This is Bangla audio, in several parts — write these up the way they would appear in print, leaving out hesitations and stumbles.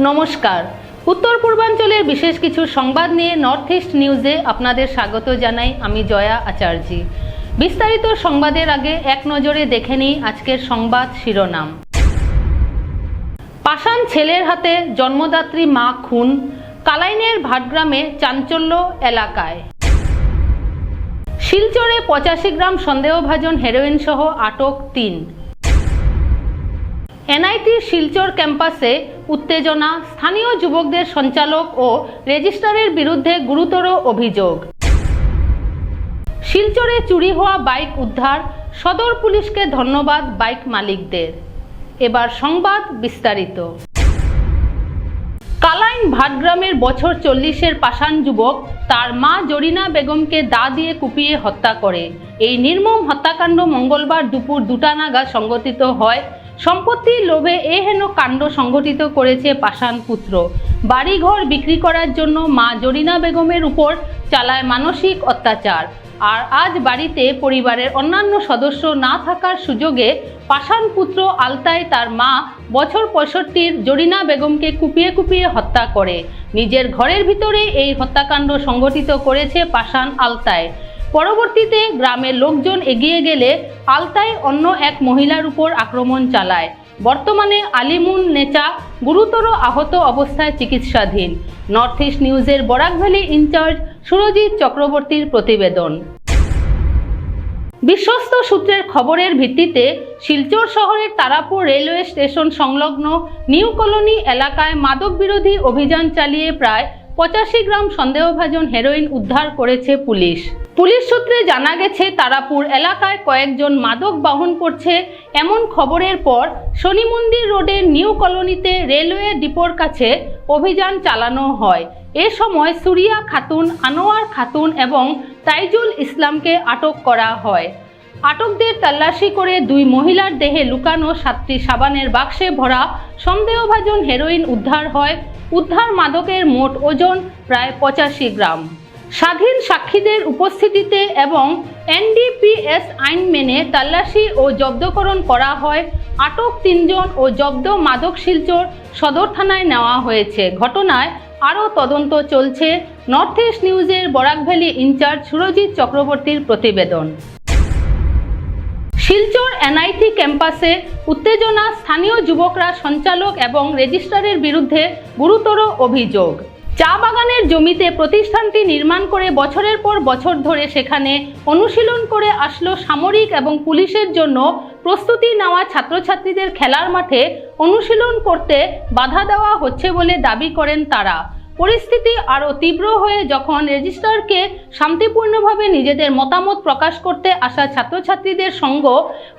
নমস্কার। উত্তর পূর্বাঞ্চলের বিশেষ কিছু সংবাদ নিয়ে নর্থ ইস্ট নিউজে আপনাদের স্বাগত জানাই। আমি জয়া আচার্যি। বিস্তারিত সংবাদের আগে এক নজরে দেখে নিই আজকের সংবাদ শিরোনাম। পাষাণ ছেলের হাতে জন্মদাত্রী মা খুন, কালাইনের ভাটগ্রামে চাঞ্চল্য এলাকায়। শিলচরে 85 গ্রাম সন্দেহভাজন হেরোইন সহ আটক 3। এনআইটি শিলচর ক্যাম্পাসে উত্তেজনা, স্থানীয় যুবকদের সঞ্চালক ও রেজিস্ট্রারের বিরুদ্ধে গুরুতর অভিযোগ। শিলচরে চুরি হওয়া বাইক উদ্ধার, সদর পুলিশকে ধন্যবাদ বাইক মালিকদের। এবার সংবাদ বিস্তারিত। কালাইন ভাটগ্রামের বছর 40-এর পাষাণ যুবক তার মা জরিনা বেগমকে দা দিয়ে কুপিয়ে হত্যা করে। এই নির্মম হত্যাকাণ্ড মঙ্গলবার দুপুর 2টা নাগাদ সংঘটিত হয়। সম্পত্তির লোভে এ হেন কাণ্ড সংঘটিত করেছে পাষাণ পুত্র। বাড়িঘর বিক্রি করার জন্য মা জরিনা বেগমের উপর চালায় মানসিক অত্যাচার। আর আজ বাড়িতে পরিবারের অন্যান্য সদস্য না থাকার সুযোগে পাষাণ পুত্র আলতায় তার মা বছর 65-র জরিনা বেগমকে কুপিয়ে কুপিয়ে হত্যা করে। নিজের ঘরের ভিতরে এই হত্যাকাণ্ড সংঘটিত করেছে পাষাণ আলতায়। পরবর্তীতে গ্রামের লোকজন এগিয়ে গেলে আলতায় অন্য এক মহিলার উপর আক্রমণ চালায়। বর্তমানে আলিমুন নেচা গুরুতর আহত অবস্থায় চিকিৎসাধীন। নর্থ ইস্ট নিউজের বরাক ভ্যালি ইনচার্জ সুরজিৎ চক্রবর্তীর প্রতিবেদন। বিশ্বস্ত সূত্রের খবরের ভিত্তিতে শিলচর শহরের তারাপুর রেলওয়ে স্টেশন সংলগ্ন নিউ কলোনি এলাকায় মাদক বিরোধী অভিযান চালিয়ে প্রায় 85 গ্রাম সন্দেহভাজন হেরোইন উদ্ধার করেছে পুলিশ। পুলিশ সূত্রে জানা গেছে, তারাপুর এলাকায় কয়েকজন মাদক বহন করছে এমন খবরের পর শনি মন্দির রোডের নিউ কলোনিতে রেলওয়ে ডিপোর কাছে অভিযান চালানো হয়। এ সময় সুরিয়া খাতুন, আনোয়ার খাতুন এবং তাইজুল ইসলামকে আটক করা হয়। আটকদের তল্লাশি করে 2 মহিলার দেহে লুকানো 7টি সাবানের বাক্সে ভরা সন্দেহভাজন হেরোইন উদ্ধার হয়। উদ্ধার মাদকের মোট ওজন প্রায় 85 গ্রাম। স্বাধীন সাক্ষীদের উপস্থিতিতে এবং এনডিপিএস আইন মেনে তল্লাশি ও জব্দকরণ করা হয়। আটক 3 জন ও জব্দ মাদক শিলচর সদর থানায় নেওয়া হয়েছে। ঘটনায় আরও তদন্ত চলছে। নর্থ ইস্ট নিউজের বরাক ভ্যালি ইনচার্জ সুরজিৎ চক্রবর্তীর প্রতিবেদন। শিলচর এনআইটি ক্যাম্পাসে উত্তেজনা, স্থানীয় যুবকরা সঞ্চালক এবং রেজিস্ট্রারের বিরুদ্ধে গুরুতর অভিযোগ। চা বাগানের জমিতে প্রতিষ্ঠানটি নির্মাণ করে বছরের পর বছর ধরে সেখানে অনুশীলন করে আসলো সামরিক এবং পুলিশের জন্য প্রস্তুতি নেওয়া ছাত্রছাত্রীদের খেলার মাঠে অনুশীলন করতে বাধা দেওয়া হচ্ছে বলে দাবি করেন তারা। পরিস্থিতি আরও তীব্র হয়ে যখন রেজিস্ট্রারকে শান্তিপূর্ণভাবে নিজেদের মতামত প্রকাশ করতে আসা ছাত্রছাত্রীদের সঙ্গ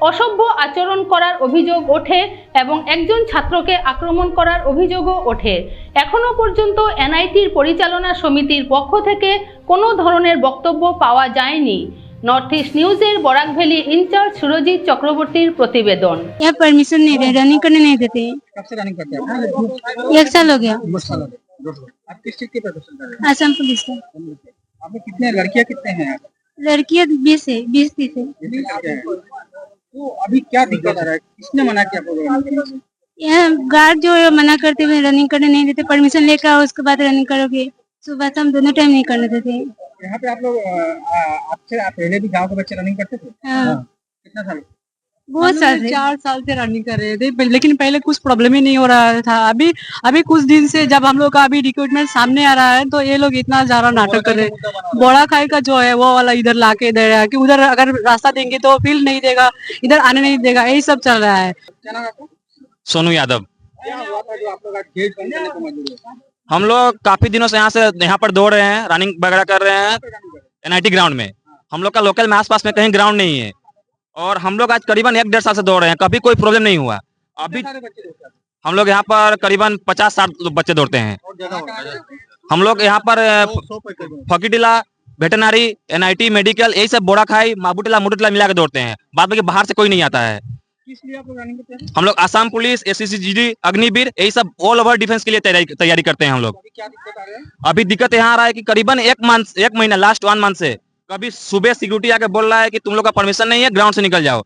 অসভ্য আচরণ করার অভিযোগ ওঠে এবং একজন ছাত্রকে আক্রমণ করার অভিযোগও ওঠে। এখনো পর্যন্ত এনআইটির পরিচালনা সমিতির পক্ষ থেকে কোনো ধরনের বক্তব্য পাওয়া যায়নি। North East news Barak Valley incharge Surajit Chakraborty प्रतिवेदन। यहाँ परमिशन नहीं दे, रनिंग करने नहीं देते। कब से रनिंग करते हैं? 1 साल हो गया। 2 साल हो गए। आप किस चीज की प्रिपरेशन कर रहे हैं? आसाम पुलिस का। आपने कितने लड़कियां कितने हैं? लड़कियां 20 है, 20-30 है। तो अभी क्या दिक्कत आ रहा है? किसने मना किया आपको रनिंग करने से? यहाँ गार्ड जो है मना करते हुए रनिंग करने नहीं देते। परमिशन लेकर आओ, उसके बाद रनिंग करोगे। सुबह शाम दोनों टाइम नहीं करने देते। यहाँ पे आप लोग आपसे पहले भी गांव के बच्चे रनिंग करते थे? हाँ। कितना साल? बहुत साल से 4 साल से रनिंग कर रहे थे, लेकिन पहले कुछ प्रॉब्लम ही नहीं हो रहा था। अभी कुछ दिन से जब हम लोग का अभी रिक्रूटमेंट सामने आ रहा है तो ये लोग इतना ज्यादा नाटक कर रहे हैं। बोड़ा खाई का जो है वो वाला इधर लाके दे रहा है कि उधर अगर रास्ता देंगे तो फील्ड नहीं देगा, इधर आने नहीं देगा, यही सब चल रहा है। क्या नाम है आपका? सोनू यादव। क्या हुआ था जो आप लोग आज गेट बंद करने को मजबूर हुए? हम लोग काफी दिनों से यहाँ पर दौड़ रहे हैं, रनिंग वगैरह कर रहे हैं एनआईटी ग्राउंड में। हम लोग का लोकल में आसपास में कहीं ग्राउंड नहीं है और हम लोग आज करीबन 1-1.5 साल से दौड़ रहे हैं, कभी कोई प्रॉब्लम नहीं हुआ। अभी सारे बच्चे दौड़ते हैं? हम लोग यहाँ पर करीबन 50-60 बच्चे दौड़ते हैं। और ज्यादा होता है? हम लोग यहाँ पर 100 पे करीब। फकीटिला, वेटनरी, एनआईटी, मेडिकल, यही सब बोड़ा खाई, माबूटिला, मुडुटिला मिला के दौड़ते हैं। बाद में बाहर से कोई नहीं आता है। किस लिए आप लोग रनिंग करते हैं? हम लोग आसाम पुलिस, एसएससी, अग्निवीर, यही सब ऑल ओवर डिफेंस के लिए तैयारी करते हैं हम लोग। अभी क्या दिक्कत आ रहा है? अभी दिक्कत यहाँ आ रहा है कि करीबन 1 महीना लास्ट 1 मंथ से कभी सुबह सिक्योरिटी आके बोल रहा है कि तुम लोग का परमिशन नहीं है, ग्राउंड से निकल जाओ।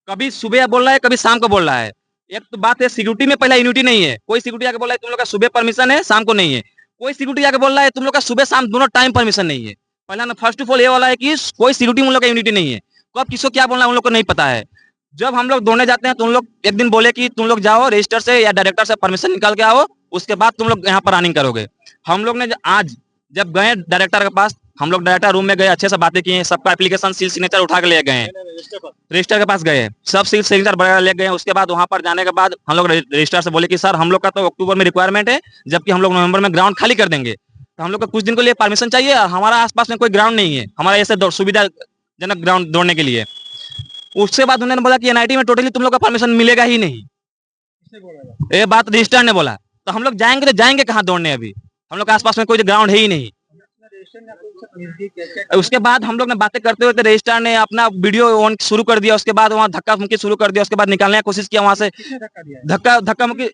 कभी सुबह बोल रहा है, कभी शाम को बोल रहा है। एक तो बात है सिक्योरिटी में, पहला यूनिटी नहीं है। कोई सिक्योरिटी आके बोला है तुम लोग का सुबह परमिशन है, शाम को नहीं है। कोई सिक्योरिटी आके बोल रहा है तुम लोग का सुबह शाम दोनों टाइम परमिशन नहीं है। पहला ना फर्स्ट ऑफ ऑल ये वाला है कि कोई सिक्योरिटी में उन लोग का यूनिटी नहीं है। कब किसको क्या बोलना है उन लोग को नहीं पता है। जब हम लोग दौड़ने जाते हैं तो उन लोग एक दिन बोले कि तुम लोग जाओ रजिस्टर से या डायरेक्टर से परमिशन निकाल के आओ, उसके बाद तुम लोग यहाँ पर रनिंग करोगे। हम लोग ने आज जब गए डायरेक्टर के पास, हम लोग डायरेक्टर रूम में गए, अच्छे से बातें किए, सबका एप्लीकेशन सील सिग्नेचर उठा के ले गए, रजिस्टर के पास गए, सब सील सिग्नेचर वगैरह ले गए। उसके बाद वहां पर जाने के बाद हम लोग रजिस्टर से बोले कि सर हम लोग का तो अक्टूबर में रिक्वायरमेंट है, जबकि हम लोग नवंबर में ग्राउंड खाली कर देंगे, तो हम लोग को कुछ दिन के लिए परमिशन चाहिए। हमारा आसपास में कोई ग्राउंड नहीं है हमारा ऐसे सुविधाजनक ग्राउंड दौड़ने के लिए। उसके बाद उन्होंने बोला कि एनआईटी में टोटली तुम लोग का परमिशन मिलेगा ही नहीं। ये बात रजिस्टर ने बोला। तो हम लोग जाएंगे तो जाएंगे कहाँ दौड़ने? अभी हम लोग के आसपास में कोई ग्राउंड है ही नहीं। उसके बाद हम लोग ने बातें करते हुए रजिस्ट्रार ने अपना वीडियो ऑन शुरू कर दिया। उसके बाद वहाँ धक्का मुक्की शुरू कर दिया। उसके बाद निकालने की कोशिश किया वहां से, धक्का मुक्की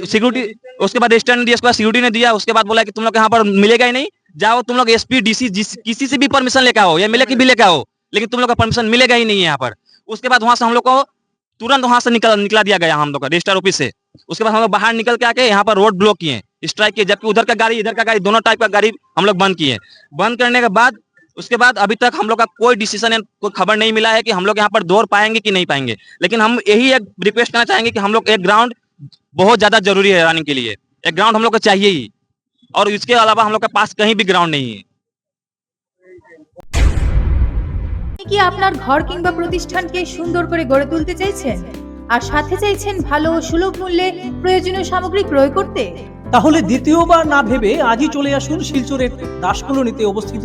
सिक्योरिटी। उसके बाद रजिस्ट्रार ने दिया, उसके बाद सिक्योरिटी ने दिया। उसके बाद बोला कि तुम लोग यहाँ पर मिलेगा ही नहीं, जाओ तुम लोग एसपी डीसी किसी से भी परमिशन लेकर आओ या मिले की भी लेकर आओ, लेकिन तुम लोग का परमिशन मिलेगा ही नहीं है यहाँ पर। उसके बाद वहां से हम लोग को तुरंत वहां से निकला दिया गया हम लोग का रजिस्टर ऑफिस से। उसके बाद हम लोग बाहर निकल के आके यहाँ पर रोड ब्लॉक किए, स्ट्राइक किए, जबकि उधर का गाड़ी इधर का गाड़ी दोनों टाइप का गाड़ी हम लोग बंद किए। बंद करने के बाद उसके बाद अभी तक हम लोग का कोई डिसीजन, कोई खबर नहीं मिला है कि हम लोग यहाँ पर दौड़ पाएंगे कि नहीं पाएंगे। लेकिन हम यही एक रिक्वेस्ट करना चाहेंगे कि हम लोग एक ग्राउंड बहुत ज्यादा जरूरी है रनिंग के लिए, एक ग्राउंड हम लोग को चाहिए ही, और इसके अलावा हम लोग के पास कहीं भी ग्राउंड नहीं है। কি আপনার ঘর কিংবা প্রতিষ্ঠানকে সুন্দর করে গড়ে তুলতে চাইছেন আর সাথে চাইছেন ভালো ও সুলভ মূল্যে প্রয়োজনীয় সামগ্রী ক্রয় করতে? তাহলে দ্বিতীয়বার না ভেবে আজই চলে আসুন শিলচরের দাসকলোনিতে অবস্থিত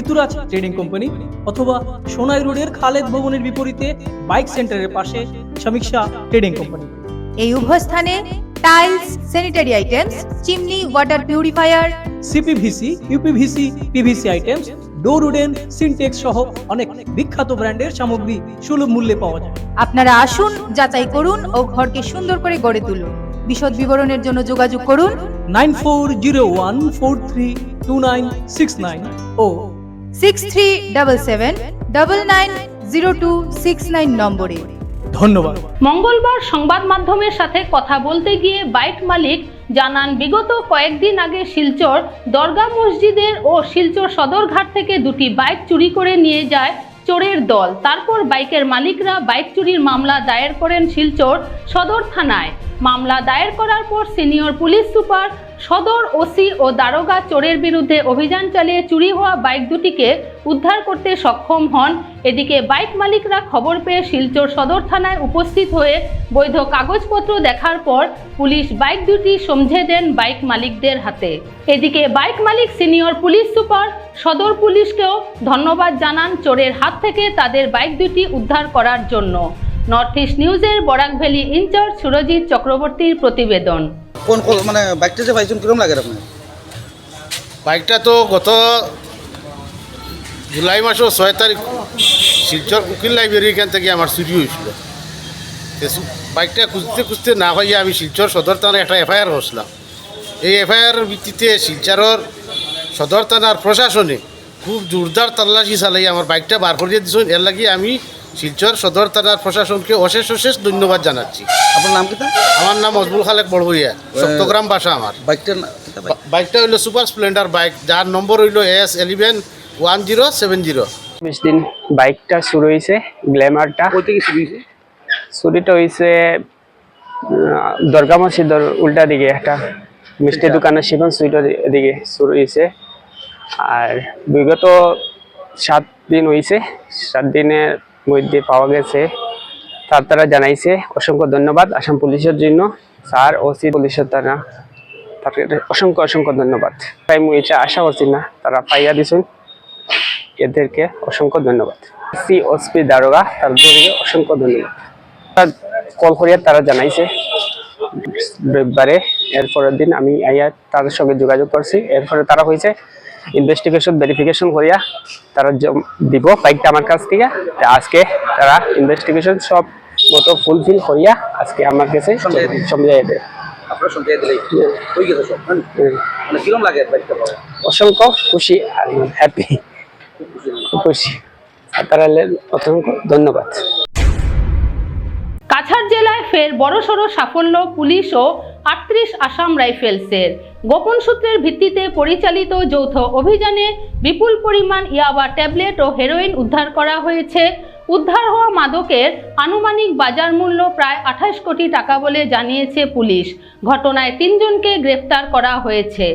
ঋতুরাজ ট্রেডিং কোম্পানি অথবা সোনাই রোডের খালেদ ভবনের বিপরীতে বাইক সেন্টারের পাশে সমীক্ষা ট্রেডিং কোম্পানি। এই উভয় স্থানে tiles, sanitary items, chimney, water purifier, CPVC, uPVC, PVC items, ডোর উডেন, সিনটেক্স সহ অনেক বিখ্যাত ব্র্যান্ডের সামগ্রী সুলভ মূল্যে পাওয়া যায়। আপনারা আসুন, যাচাই করুন ও ঘরকে সুন্দর করে গড়ে তুলুন। বিশদ বিবরণের জন্য যোগাযোগ করুন 9401432969 ও 6377990269 নম্বরে। ধন্যবাদ। মঙ্গলবার সংবাদ মাধ্যমের সাথে কথা বলতে গিয়ে বাইক মালিক জানান, বিগত কয়েকদিন আগে শিলচর দরগা মসজিদের ও শিলচর সদরঘাট থেকে দুটি বাইক চুরি করে নিয়ে যায় চোরের দল। তারপর বাইকের মালিকরা বাইক চুরির মামলা দায়ের করেন শিলচর সদর থানায়। মামলা দায়ের করার পর সিনিয়র পুলিশ সুপার, সদর ওসি ও দারোগা চোরের বিরুদ্ধে অভিযান চালিয়ে চুরি হওয়া বাইক দুটিকে উদ্ধার করতে সক্ষম হন। এদিকে বাইক মালিকরা খবর পেয়ে শিলচর সদর থানায় উপস্থিত হয়ে বৈধ কাগজপত্র দেখার পর পুলিশ বাইক দুটি সমঝে দেন বাইক মালিকদের হাতে। এদিকে বাইক মালিক সিনিয়র পুলিশ সুপার, সদর পুলিশকেও ধন্যবাদ জানান চোরের হাত থেকে তাদের বাইক দুটি উদ্ধার করার জন্য। নর্থ ইস্ট নিউজের বরাক ভ্যালি ইনচার্জ সুরজিৎ চক্রবর্তীর প্রতিবেদন। কোন মানে বাইকটা যে পাইছেন কিরকম লাগে আপনার? বাইকটা তো গত জুলাই মাসের 6 তারিখ শিলচর উকিল লাইব্রেরি এখান থেকে আমার চুরি হয়েছিল। বাইকটা খুঁজতে খুঁজতে না হইয়া আমি শিলচর সদর থানায় একটা এফআইআর করছিলাম। এই এফআইআর ভিত্তিতে শিলচরের সদর থানার প্রশাসনে খুব জোরদার তল্লাশি চালাই আমার বাইকটা বার করিয়ে দিয়েছেন। এর লাগি আমি শিলচর সদর থানার প্রশাসনকে অশেষ অশেষ ধন্যবাদ জানাচ্ছি। আপনার নাম কি? আমার নাম মজবুল খালেক বড়বইয়া, সপ্তগ্রাম বাসা আমার। বাইকটা হইল সুপার স্প্লেন্ডার বাইক, যার নম্বর হইল S111070। 20 দিন বাইকটা শুরু হয়েছে, গ্ল্যামারটা। চুরিটা হয়েছে দরগা মসজিদের উল্টা দিকে একটা মিষ্টি দোকানের শিবন সুইটের দিকে শুরু হয়েছে। আর বিগত 7 দিন হয়েছে, 7 দিনের মধ্যে পাওয়া গেছে। তারা জানাইছে, অসংখ্য ধন্যবাদ আসাম পুলিশের জন্য, স্যার ওসি পুলিশের তারা তাকে অসংখ্য অসংখ্য ধন্যবাদ। তাই আমি এটা আশা করছি না, তারা পাইয়া দিছেন, এদেরকে অসংখ্য ধন্যবাদ। সি ওসপি দারোগা তাদেরকে অসংখ্য ধন্যবাদ। কল করিয়া তারা জানাইছে রবিবারে, এরপরের দিন আমি আইয়া তাদের সঙ্গে যোগাযোগ করছি। এরপরে তারা হয়েছে ইনভেস্টিগেশন ভেরিফিকেশন করিয়া তারা দিব বাইকটা আমার কাছ থেকে। আজকে তারা ইনভেস্টিগেশন সব মতো ফুলফিল করিয়া আজকে আমার কাছে সমঝাইয়া দেয়। অসংখ্য খুশি আর হ্যাপি, খুশি। তারা অসংখ্য ধন্যবাদ। কাছাড় জেলায় ফের বড়সড় সাফল্য পুলিশ ও 38 আসাম রাইফেলসের। গোপন সূত্রের ভিত্তিতে পরিচালিত যৌথ অভিযানে বিপুল পরিমাণ ইয়াবা ট্যাবলেট ও হেরোইন উদ্ধার করা হয়েছে। উদ্ধার হওয়া মাদকের আনুমানিক বাজার মূল্য প্রায় 28 কোটি টাকা বলে জানিয়েছে পুলিশ। ঘটনায় 3 জনকে গ্রেফতার করা হয়েছে।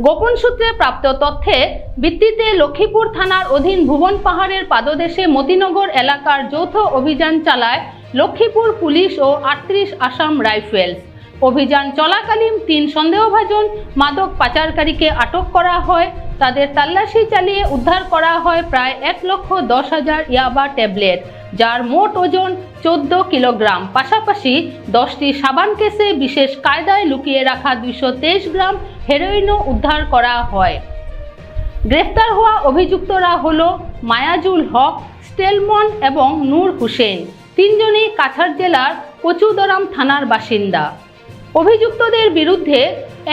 গোপন সূত্রে প্রাপ্ত তথ্যে ভিত্তিতে লক্ষ্মীপুর থানার অধীন ভুবন পাহাড়ের পাদদেশে মতিনগর এলাকার যৌথ অভিযান চালায় লক্ষ্মীপুর পুলিশ ও 38 আসাম রাইফেলস। অভিযান চলাকালীন 3 সন্দেহভাজন মাদক পাচারকারীকে আটক করা হয়। তাদের তল্লাশি চালিয়ে উদ্ধার করা হয় প্রায় 1,10,000 ইয়াবা ট্যাবলেট, যার মোট ওজন 14 কিলোগ্রাম। পাশাপাশি 10টি সাবান কেসে বিশেষ কায়দায় লুকিয়ে রাখা 223 গ্রাম হেরোইনও উদ্ধার করা হয়। গ্রেফতার হওয়া অভিযুক্তরা হলো মায়াজুল হক, স্টেলমন এবং নূর হোসেন। 3 জনই কাছাড় জেলার কচুদরাম থানার বাসিন্দা। অভিযুক্তদের বিরুদ্ধে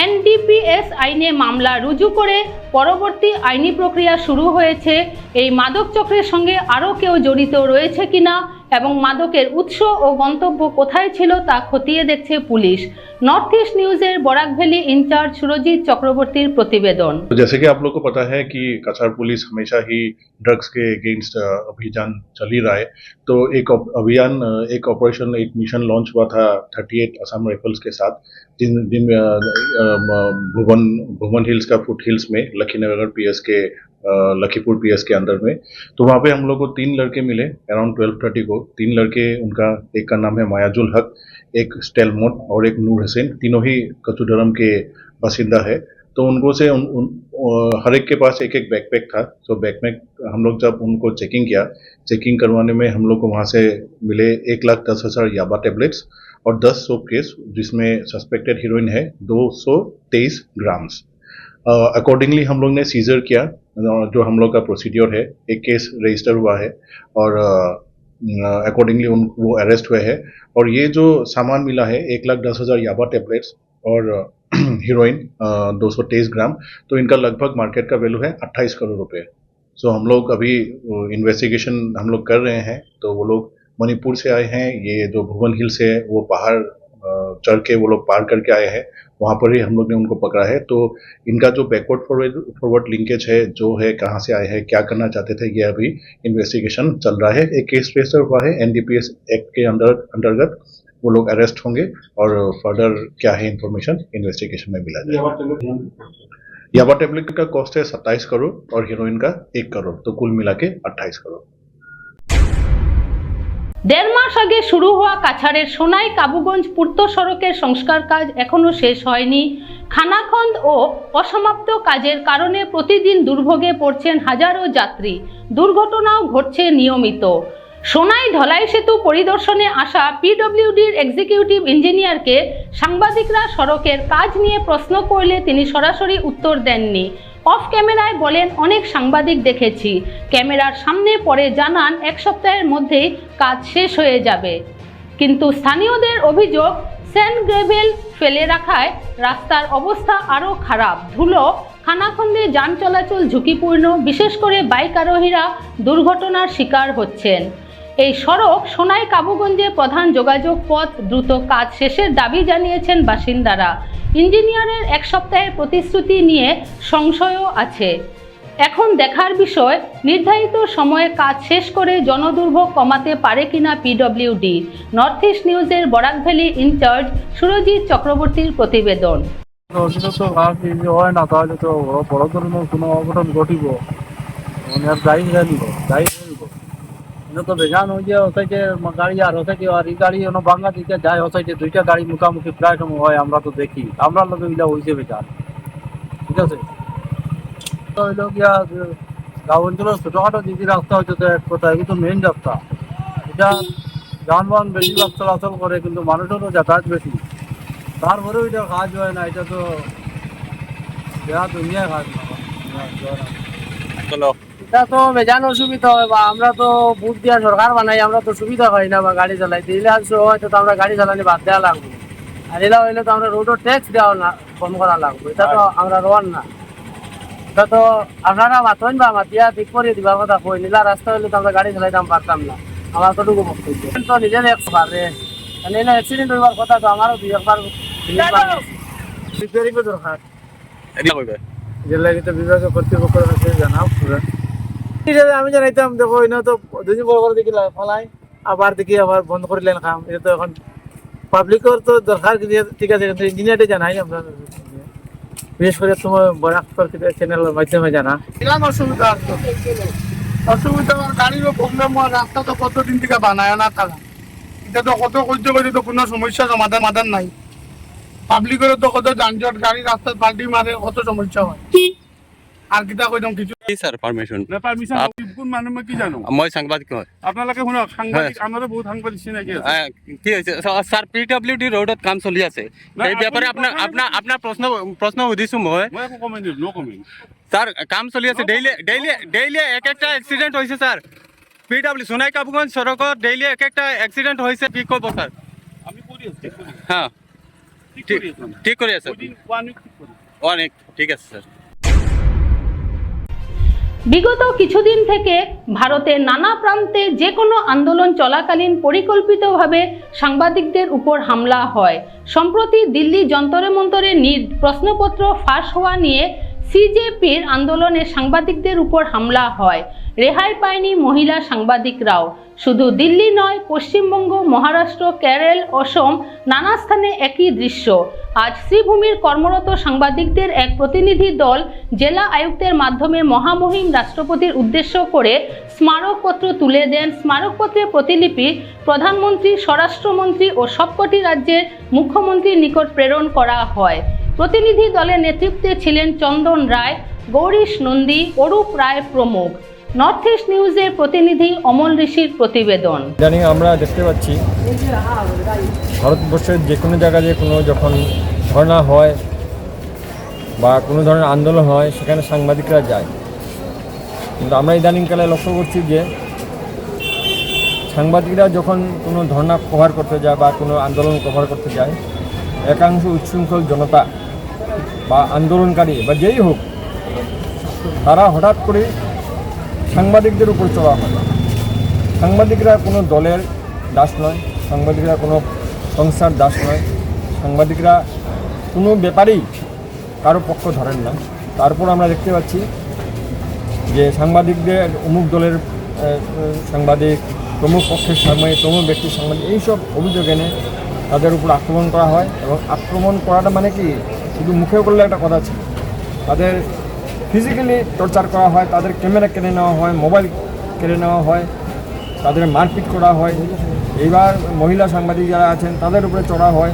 এনডিপিএস আইনে মামলা রুজু করে পরবর্তী আইনি প্রক্রিয়া শুরু হয়েছে। এই মাদক চক্রের সঙ্গে আরও কেউ জড়িত রয়েছে কিনা এবং মাদকের উৎস ও গন্তব্য কোথায় ছিল তা খতিয়ে দেখছে পুলিশ। নর্থ ইস্ট নিউজের বরাক ভ্যালি ইনচার্জ সুরজিৎ চক্রবর্তীর প্রতিবেদन। जैसे कि आप लोग को पता है कि कछाड़ पुलिस हमेशा ही ड्रग्स के अगेंस्ट अभियान चल ही रहा है। तो एक अभियान, एक ऑपरेशन, एक मिशन लॉन्च हुआ था 38 असम राइफल्स के साथ, जिन भुवन हिल्स का फुट हिल्स में लखीनगर पीएस के लखीपुर पीएस के अंदर में। तो वहाँ पे हम लोग को 3 लड़के मिले अराउंड 12:30 को। 3 लड़के, उनका एक का नाम है मायाजुल हक, एक स्टेलमोन और एक नूर हुसैन, तीनों ही कचुडरम के बासिंदा है। तो उनको से हर एक के पास एक एक बैकपैक था। तो बैकपैक हम लोग जब उनको चेकिंग करवाने में हम लोग को वहाँ से मिले 1,10,000 याबा टेबलेट्स और 10 सोप केस, जिसमें सस्पेक्टेड हीरोइन है 223 ग्राम्स। अकॉर्डिंगली हम लोग ने सीजर किया, जो हम लोग का प्रोसीड्योर है। एक केस रजिस्टर हुआ है और अकॉर्डिंगली वो अरेस्ट हुए हैं। और ये जो सामान मिला है 1,10,000 याबा टेबलेट्स और हीरोइन 223 ग्राम, तो इनका लगभग मार्केट का वैल्यू है 28 करोड़ रुपए। सो हम लोग अभी इन्वेस्टिगेशन हम लोग कर रहे हैं। तो वो लोग मणिपुर से आए हैं। ये जो भुवन हिल्स है वो पहाड़ चढ़ के वो लोग पार करके आए हैं, वहाँ पर ही हम लोग ने उनको पकड़ा है। तो इनका जो बैकवर्ड फॉरवर्ड लिंकेज है, जो है, कहाँ से आए हैं, क्या करना चाहते थे, ये अभी इन्वेस्टिगेशन चल रहा है। एक केस रजिस्टर हुआ है एनडीपीएस एक्ट के अंतर्गत। वो लोग अरेस्ट होंगे और फर्दर क्या है इंफॉर्मेशन इन्वेस्टिगेशन में मिला जाएगा। याबा टेबलेट का कॉस्ट है 27 करोड़ और हीरोइन का 1 करोड़, तो कुल मिला के 28 करोड़। 1.5 মাস আগে শুরু হওয়া কাছাড়ের সোনাই কাবুগঞ্জ পূর্ত সড়কের সংস্কার কাজ এখনো শেষ হয়নি। খানাখন্দ ও অসমাপ্ত কাজের কারণে প্রতিদিন দুর্ভোগে পড়ছেন হাজারো যাত্রী। দুর্ঘটনাও ঘটছে নিয়মিত। সোনাই ধলাই সেতু পরিদর্শনে আসা পিডব্লিউডির এক্সিকিউটিভ ইঞ্জিনিয়ারকে সাংবাদিকরা সড়কের কাজ নিয়ে প্রশ্ন করলে তিনি সরাসরি উত্তর দেননি। অফ ক্যামেরায় বলেন, অনেক সাংবাদিক দেখেছি, ক্যামেরার সামনে পরে জানান 1 সপ্তাহের মধ্যেই কাজ শেষ হয়ে যাবে। কিন্তু স্থানীয়দের অভিযোগ, স্যান্ড গ্রেভেল ফেলে রাখায় রাস্তার অবস্থা আরও খারাপ। ধুলো খানাখন্দে যান চলাচল ঝুঁকিপূর্ণ, বিশেষ করে বাইক আরোহীরা দুর্ঘটনার শিকার হচ্ছেন। এই সড়ক সোনাই কাবুগঞ্জে প্রধান যোগাযোগ পথ। দ্রুত কাজ শেষের দাবি জানিয়েছেন বাসিন্দারা। ইঞ্জিনিয়ারের 1 সপ্তাহের প্রতিশ্রুতি নিয়ে সংশয়ও আছে। এখন দেখার বিষয়, নির্ধারিত সময়ে কাজ শেষ করে জনদুর্ভোগ কমাতে পারে কিনা পিডব্লিউডি। নর্থ ইস্ট নিউজের বরাক ভ্যালি ইনচার্জ সুরজিৎ চক্রবর্তীর প্রতিবেদন। হয় না, তাহলে তো বড় ধরনের কোনো অঘটন ঘটিব, মানে আর গাড়ি জানিব তো বেজান হয়ে যায়। ওসাইডে গাড়ি আর ওসাইডে আর এই গাড়ি বাংলা দিকে যায়, ওসাইডে 2টা গাড়ি মুখামুখি প্রায় সময় হয়। আমরা তো দেখি, আমরা লোক এগুলা হয়েছে বেজান, ঠিক আছে। তো হইল গিয়া গাঁও অঞ্চলের ছোটখাটো দিদি রাস্তা হচ্ছে তো এক কথা, এগুলো তো মেইন রাস্তা। এটা যানবাহন বেশিরভাগ চলাচল করে, কিন্তু মানুষেরও যাতায়াত বেশি, তারপরেও এটা কাজ হয় না। এটা তো দুনিয়ায় কাজ না। এটা তো বেজান অসুবিধা হয়, বা আমরা তো বুট দিয়া সরকার বানাই, আমরা তো সুবিধা পাই না বা গাড়ি চালাই। দিলে হয়তো তো আমরা গাড়ি চালানি বাদ দেওয়া লাগবে, আর এলা হইলে তো আমরা রোডও ট্যাক্স দেওয়া না, কম করা লাগবে। এটা তো আমরা রোয়ান না। এটা তো আপনারা মাতবেন বা মাতিয়া ঠিক করে দিবার কথা কই। নীলা রাস্তা হইলে তো আমরা গাড়ি চালাইতাম পারতাম না। আমার কতটুকু বক্তব্য তো নিজের এক পারে মানে না অ্যাক্সিডেন্ট হওয়ার কথা তো আমারও দুই একবার রিপেয়ারিংও দরকার জেলা কিন্তু বিভাগীয় কর্তৃপক্ষের কাছে জানাও পুরো আমি জানাইতাম দেখো এনে তো দুদিন বড় করে দেখি ফলাই আবার দেখি আবার বন্ধ করিলেন কাম এটা তো এখন পাবলিকের তো দরকার ঠিক আছে কিন্তু ইঞ্জিনিয়ারকে জানাই আমরা বিশেষ করে তোমার বরাকর চ্যানেলের মাধ্যমে জানা অসুবিধা অসুবিধা গাড়িরও প্রবলেম হয় রাস্তা তো কতদিন থেকে বানায় না তারা এটা তো কত করতে করতে তো কোনো সমস্যা সমাধান নাই পাবলিকেরও তো কত যানজট গাড়ি রাস্তা পাল্টি মারে কত সমস্যা হয় আর কিতা কইতাম কিছু স্যার পারমিশন না পারমিশন কোন মানুষ কি জানো মই সাংবাদিক হয় আপনালোকে শুনক সাংবাদিক আমারও বহুত সাংবাদিক চিনাকি আছে কি হৈছে স্যার পিডব্লিউডি ৰোডত কাম চলি আছে এই ব্যাপারে আপনার প্রশ্ন সুধিছো মই একো কমেন্ট নো কমেন্ট স্যার কাম চলি আছে ডেইলি এক একটা এক্সিডেন্ট হৈছে স্যার পিডব্লিউ সোনাই কাপুগঞ্জ সড়কত ডেইলি এক একটা এক্সিডেন্ট হৈছে কি কব স্যার আমি করি আছি হ্যাঁ ঠিক করে আছে অনেক ঠিক আছে স্যার বিগত কিছুদিন থেকে ভারতের নানা প্রান্তে যে কোনো আন্দোলন চলাকালীন পরিকল্পিতভাবে সাংবাদিকদের উপর হামলা হয়। সম্প্রতি দিল্লি যন্তরে মন্তরে প্রশ্নপত্র ফাঁস হওয়া নিয়ে সিজেপির আন্দোলনে সাংবাদিকদের উপর হামলা হয়। রেহাই পায়নি মহিলা সাংবাদিকরাও। শুধু দিল্লি নয়, পশ্চিমবঙ্গ, মহারাষ্ট্র, কেরল, অসম নানা স্থানে একই দৃশ্য। আজ শ্রীভূমির কর্মরত সাংবাদিকদের এক প্রতিনিধি দল জেলা আয়ুক্তের মাধ্যমে মহামহিম রাষ্ট্রপতির উদ্দেশ্য করে স্মারকপত্র তুলে দেন। স্মারকপত্রের প্রতিলিপি প্রধানমন্ত্রী, স্বরাষ্ট্রমন্ত্রী ও সবকটি রাজ্যের মুখ্যমন্ত্রীর নিকট প্রেরণ করা হয়। প্রতিনিধি দলের নেতৃত্বে ছিলেন চন্দন রায়, গৌরীশ নন্দী, অরূপ রায় প্রমুখ। নর্থ ইস্ট নিউজের প্রতিনিধি অমল ঋষির প্রতিবেদন। ইদানিং আমরা দেখতে পাচ্ছি ভারতবর্ষের যে কোনো জায়গায় যখন ধর্ণা হয় বা কোনো ধরনের আন্দোলন হয় সেখানে সাংবাদিকরা যায়, কিন্তু আমরা ইদানিংকালে লক্ষ্য করছি যে সাংবাদিকরা যখন কোনো ধর্ণা কভার করতে যায় বা কোনো আন্দোলন কভার করতে যায়, একাংশ উচ্ছৃঙ্খল জনতা বা আন্দোলনকারী বা যেই হোক তারা হঠাৎ করে সাংবাদিকদের উপর চড়া হয়। সাংবাদিকরা কোনো দলের দাস নয়, সাংবাদিকরা কোনো সংস্থার দাস নয়, সাংবাদিকরা কোনো ব্যাপারেই কারো পক্ষ ধরেন না। তারপর আমরা দেখতে পাচ্ছি যে সাংবাদিকদের অমুক দলের সাংবাদিক, তমুক পক্ষের সাংবাদিক, তমুক ব্যক্তির সাংবাদিক, এইসব অভিযোগ এনে তাদের উপর আক্রমণ করা হয়। এবং আক্রমণ করাটা মানে কি শুধু মুখে বললে একটা কথা ছিল, তাদের ফিজিক্যালি টর্চার করা হয়, তাদের ক্যামেরা কেড়ে নেওয়া হয়, মোবাইল কেড়ে নেওয়া হয়, তাদের মারপিট করা হয়। এইবার মহিলা সাংবাদিক যারা আছেন তাদের উপরে চড়া হয়।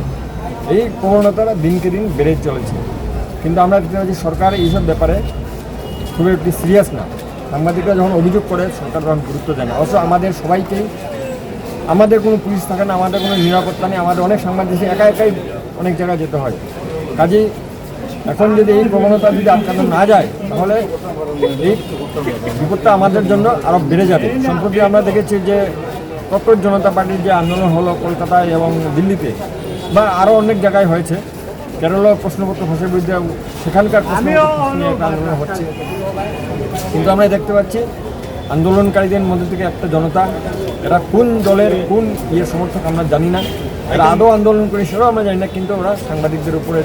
এই প্রবণতাটা দিনকে দিন বেড়ে চলেছে, কিন্তু আমরা দেখতে পাচ্ছি সরকার এইসব ব্যাপারে খুব একটি সিরিয়াস না। সাংবাদিকরা যখন অভিযোগ করে সরকার তখন গুরুত্ব দেয় না। অবশ্য আমাদের সবাইকেই, আমাদের কোনো পুলিশ থাকে না, আমাদের কোনো নিরাপত্তা নেই, আমাদের অনেক সাংবাদিক একাই অনেক জায়গায় যেতে হয়। কাজেই এখন যদি এই প্রবণতা যদি আটকানো না যায় তাহলে এই বিপদটা আমাদের জন্য আরও বেড়ে যাবে। সম্প্রতি আমরা দেখেছি যে ককরোচ জনতা পার্টির যে আন্দোলন হলো কলকাতায় এবং দিল্লিতে বা আরও অনেক জায়গায় হয়েছে, কেরলের প্রশ্নপত্র ফাঁসের বিরুদ্ধে সেখানকার প্রশ্নপত্র নিয়ে একটা আন্দোলন হচ্ছে। কিন্তু আমরা দেখতে পাচ্ছি আন্দোলনকারীদের মধ্যে থেকে একটা জনতা, এরা কোন দলের কোন সমর্থক আমরা জানি না, এরা আদৌ আন্দোলন করে সেটাও আমরা জানি না, কিন্তু ওরা সাংবাদিকদের উপরে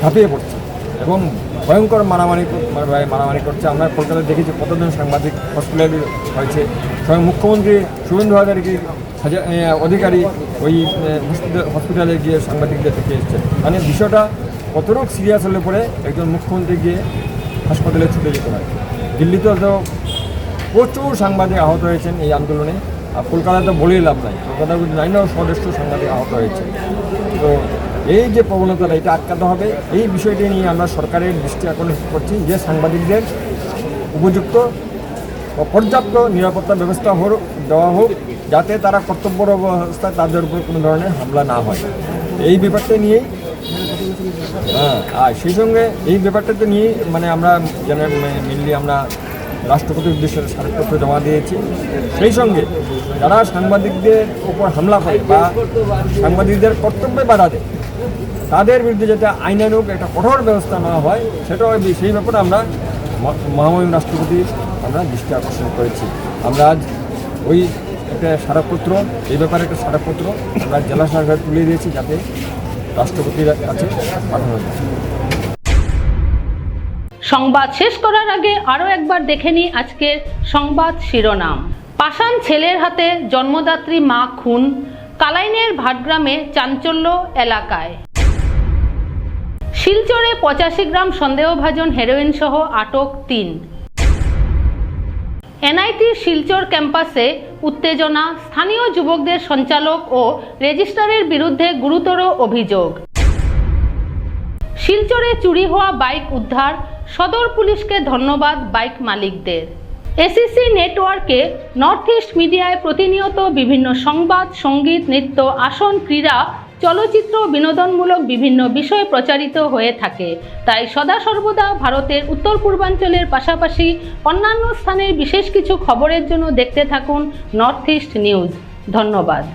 ঝাঁপিয়ে পড়ছে এবং ভয়ঙ্কর মারামারি করছে। আমরা কলকাতায় দেখেছি কতজন সাংবাদিক হসপিটালে হয়েছে। স্বয়ং মুখ্যমন্ত্রী শুভেন্দু অধিকারী ওই হসপিটালে গিয়ে সাংবাদিকদের দেখে এসেছে। মানে বিষয়টা কতটুকু সিরিয়াস হলে পরে একজন মুখ্যমন্ত্রী গিয়ে হাসপাতালে ছুটে যেতে হয়। দিল্লিতেও তো প্রচুর সাংবাদিক আহত হয়েছেন এই আন্দোলনে, আর কলকাতায় তো বলেই লাভ নাই, কলকাতার 900 সাংবাদিক আহত হয়েছে। তো এই যে প্রবণতাটা এটা আটকাতে হবে, এই বিষয়টি নিয়ে আমরা সরকারের দৃষ্টি আকর্ষণ করছি যে সাংবাদিকদের উপযুক্ত ও পর্যাপ্ত নিরাপত্তা ব্যবস্থা দেওয়া হোক, যাতে তারা কর্তব্যর অবস্থায় তাদের উপর কোনো ধরনের হামলা না হয়। এই ব্যাপারটা নিয়েই আর সেই সঙ্গে এই ব্যাপারটাতে নিয়েই মানে আমরা মেনলি আমরা রাষ্ট্রপতির উদ্দেশ্যে স্মারকপত্র জমা দিয়েছি। সেই সঙ্গে যারা সাংবাদিকদের উপর হামলা করে বা সাংবাদিকদের কর্তব্যে বাধা দেয় তাদের বিরুদ্ধে যাতে আইনানুগ একটা কঠোর ব্যবস্থা নেওয়া হয়, সেটাও সেই ব্যাপারে আমরা মহামহিম রাষ্ট্রপতি আমরা দৃষ্টি আকর্ষণ করেছি। আমরা আজ ওই একটা স্মারকপত্র, এই ব্যাপারে একটা স্মারকপত্র আমরা জেলা সরকার তুলে দিয়েছি যাতে রাষ্ট্রপতির কাছে পাঠানো যায়। সংবাদ শেষ করার আগে আরও একবার দেখে নিই আজকের সংবাদ শিরোনাম। পাষাণ ছেলের হাতে জন্মদাত্রী মা খুন, কালাইনের ভাটগ্রামে চাঞ্চল্য এলাকায়। শিলচরে 85 গ্রাম সন্দেহভাজন হেরোইন সহ আটক 3। এনআইটি শিলচর ক্যাম্পাসে উত্তেজনা, স্থানীয় যুবকদের সঞ্চালক ও রেজিস্ট্রারের বিরুদ্ধে গুরুতর অভিযোগ। শিলচরে চুরি হওয়া বাইক উদ্ধার, সদর পুলিশকে ধন্যবাদ বাইক মালিকদের। এসিসি নেটওয়ার্কে নর্থ ইস্ট মিডিয়ায় প্রতিনিয়ত বিভিন্ন সংবাদ, সঙ্গীত, নৃত্য, আসন, ক্রীড়া, চলচ্চিত্র, বিনোদনমূলক বিভিন্ন বিষয় প্রচারিত হয়ে থাকে। তাই সদা সর্বদা ভারতের উত্তর পূর্বাঞ্চলের পাশাপাশি অন্যান্য স্থানের বিশেষ কিছু খবরের জন্য দেখতে থাকুন নর্থ ইস্ট নিউজ। ধন্যবাদ।